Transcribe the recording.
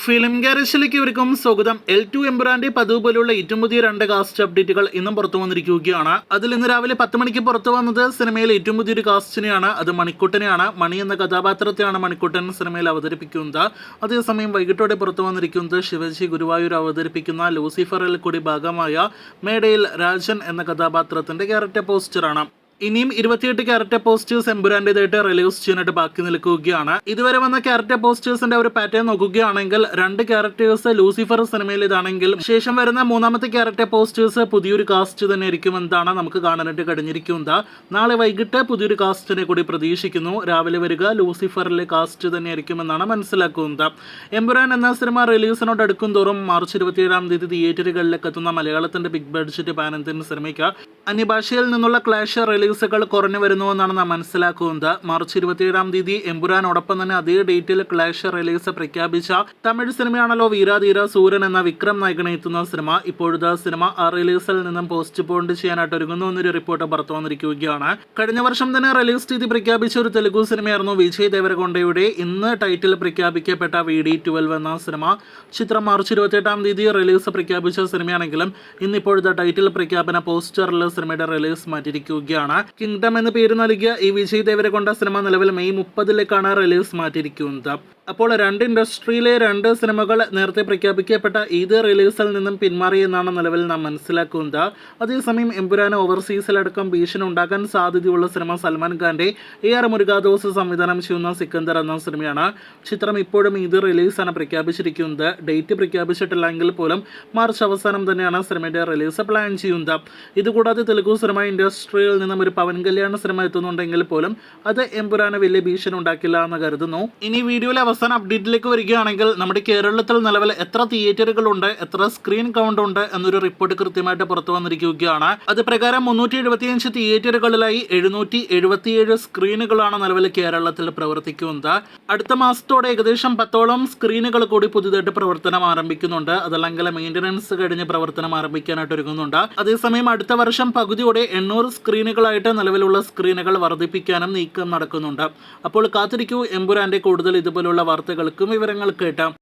Film ഗാരേജിലേക്ക് ഇവർക്കും സ്വാഗതം. L2 എമ്പുരാന്റെ പതിവ് പോലുള്ള ഏറ്റവും പുതിയ 2 കാസ്റ്റ് അപ്ഡേറ്റുകൾ ഇന്നും പുറത്തു വന്നിരിക്കുകയാണ്. അതിൽ ഇന്ന് രാവിലെ 10 മണിക്ക് പുറത്തു വന്നത് സിനിമയിൽ ഏറ്റവും പുതിയൊരു കാസ്റ്റിനെയാണ്. അത് മണിക്കുട്ടനെയാണ്. മണി എന്ന കഥാപാത്രത്തെയാണ് മണിക്കുട്ടൻ സിനിമയിൽ അവതരിപ്പിക്കുന്നത്. അതേസമയം വൈകിട്ടോടെ പുറത്തു വന്നിരിക്കുന്നത് ശിവജി ഗുരുവായൂർ അവതരിപ്പിക്കുന്ന ലൂസിഫറിൽ കൂടി ഭാഗമായ മേടയിൽ രാജൻ എന്ന കഥാപാത്രത്തിന്റെ ക്യാരക്ടർ പോസ്റ്ററാണ്. ഇനിയും 28 ക്യാരക്ടർ പോസ്റ്റേഴ്സ് എമ്പുരാന്റേതായിട്ട് റിലീസ് ചെയ്യാനായിട്ട് ബാക്കി നിൽക്കുകയാണ്. ഇതുവരെ വന്ന ക്യാരക്ടർ പോസ്റ്റേഴ്സിന്റെ ഒരു പാറ്റേൺ നോക്കുകയാണെങ്കിൽ 2 ക്യാരക്ടേഴ്സ് ലൂസിഫർ സിനിമയിൽ ഇതാണെങ്കിൽ ശേഷം വരുന്ന മൂന്നാമത്തെ ക്യാരക്ടർ പോസ്റ്റേഴ്സ് പുതിയൊരു കാസ്റ്റ് തന്നെ ആയിരിക്കും എന്നാണ് നമുക്ക് കാണാനായിട്ട് കഴിഞ്ഞിരിക്കുന്നത്. നാളെ വൈകിട്ട് പുതിയൊരു കാസ്റ്റിനെ കൂടി പ്രതീക്ഷിക്കുന്നു. രാവിലെ വരിക ലൂസിഫറിലെ കാസ്റ്റ് തന്നെ ആയിരിക്കുമെന്നാണ് മനസ്സിലാക്കുന്നത്. എമ്പുരാൻ എന്ന സിനിമ റിലീസിനോട് അടുക്കും തോറും മാർച്ച് 27 തീയതി തിയേറ്ററുകളിലേക്ക് എത്തുന്ന മലയാളത്തിന്റെ ബിഗ് ബഡ്ജറ്റ് പാൻ ഇന്ത്യൻ സിനിമയ്ക്ക് അന്യഭാഷയിൽ നിന്നുള്ള ക്ലാഷ് റിലീസുകൾ കുറഞ്ഞു വരുന്നുവെന്നാണ് നാം മനസ്സിലാക്കുന്നത്. മാർച്ച് 27 തീയതി എമ്പുരാനോടൊപ്പം തന്നെ അതേ ഡേറ്റിൽ ക്ലാഷ് റിലീസ് പ്രഖ്യാപിച്ച തമിഴ് സിനിമയാണല്ലോ വീരാധീര സൂര്യൻ എന്ന വിക്രം നായകനെ എത്തുന്ന സിനിമ. ഇപ്പോഴത്തെ സിനിമ ആ റിലീസിൽ നിന്നും പോസ്റ്റ്പോണ്ട് ചെയ്യാനായിട്ട് ഒരുങ്ങുന്നു എന്നൊരു റിപ്പോർട്ട് പുറത്തു വന്നിരിക്കുകയാണ്. കഴിഞ്ഞ വർഷം തന്നെ റിലീസ് തീയതി പ്രഖ്യാപിച്ച ഒരു തെലുഗു സിനിമയായിരുന്നു വിജയ് ദേവരകൊണ്ടയുടെ ഇന്ന് ടൈറ്റിൽ പ്രഖ്യാപിക്കപ്പെട്ട VD12 എന്ന സിനിമ. ചിത്രം മാർച്ച് 28 തീയതി റിലീസ് പ്രഖ്യാപിച്ച സിനിമയാണെങ്കിലും ഇന്നിപ്പോഴത്തെ ടൈറ്റിൽ പ്രഖ്യാപന പോസ്റ്ററിൽ സിനിമയുടെ റിലീസ് മാറ്റിയിരിക്കുകയാണ്. കിങ്ഡം എന്ന പേര് നൽകിയ ഈ വിജയ് ദേവരകൊണ്ട സിനിമ നിലവിൽ മെയ് 30 റിലീസ് മാറ്റിയിരിക്കുന്നത്. അപ്പോൾ 2 ഇൻഡസ്ട്രിയിലെ 2 സിനിമകൾ നേരത്തെ പ്രഖ്യാപിക്കപ്പെട്ട ഇത് റിലീസിൽ നിന്നും പിന്മാറിയെന്നാണ് നിലവിൽ നാം മനസ്സിലാക്കുന്നത്. അതേസമയം എമ്പുരാന് ഓവർസീസിലടക്കം ഭീഷണി ഉണ്ടാക്കാൻ സാധ്യതയുള്ള സിനിമ സൽമാൻ ഖാന്റെ AR മുരുകാദോസ് സംവിധാനം ചെയ്യുന്ന സിക്കന്ദർ എന്ന സിനിമയാണ്. ചിത്രം ഇപ്പോഴും ഇത് റിലീസാണ് പ്രഖ്യാപിച്ചിരിക്കുന്നത്. ഡേറ്റ് പ്രഖ്യാപിച്ചിട്ടില്ലെങ്കിൽ പോലും മാർച്ച് അവസാനം തന്നെയാണ് സിനിമയുടെ റിലീസ് പ്ലാൻ ചെയ്യുന്നത്. ഇതുകൂടാതെ തെലുഗു സിനിമ ഇൻഡസ്ട്രിയിൽ നിന്നും ഒരു പവൻ കല്യാണ സിനിമ എത്തുന്നുണ്ടെങ്കിൽ പോലും അത് എമ്പുരാന് വലിയ ഭീഷണി ഉണ്ടാക്കില്ല എന്ന് കരുതുന്നു. ഇനി വീഡിയോയിലെ അവസാന അപ്ഡേറ്റിലേക്ക് വരികയാണെങ്കിൽ നമ്മുടെ കേരളത്തിൽ നിലവിൽ എത്ര തിയേറ്ററുകളുണ്ട്, എത്ര സ്ക്രീൻ കൗണ്ട് ഉണ്ട് എന്നൊരു റിപ്പോർട്ട് കൃത്യമായിട്ട് പുറത്തു വന്നിരിക്കുകയാണ്. അത് പ്രകാരം 375 തിയേറ്ററുകളിലായി 777 സ്ക്രീനുകളാണ് നിലവിൽ കേരളത്തിൽ പ്രവർത്തിക്കുന്നത്. അടുത്ത മാസത്തോടെ ഏകദേശം 10ഓളം സ്ക്രീനുകൾ കൂടി പുതിയതായിട്ട് പ്രവർത്തനം ആരംഭിക്കുന്നുണ്ട്. അതല്ലെങ്കിൽ മെയിൻ്റനൻസ് കഴിഞ്ഞ് പ്രവർത്തനം ആരംഭിക്കാനായിട്ട് ഒരുങ്ങുന്നുണ്ട്. അതേസമയം അടുത്ത വർഷം പകുതിയോടെ 800 സ്ക്രീനുകളായിട്ട് നിലവിലുള്ള സ്ക്രീനുകൾ വർദ്ധിപ്പിക്കാനും നീക്കം നടക്കുന്നുണ്ട്. അപ്പോൾ കാത്തിരിക്കൂ എമ്പുരാന്റെ കൂടുതൽ ഇതുപോലുള്ള വാർത്തകൾക്കും വിവരങ്ങൾ കേട്ടാം.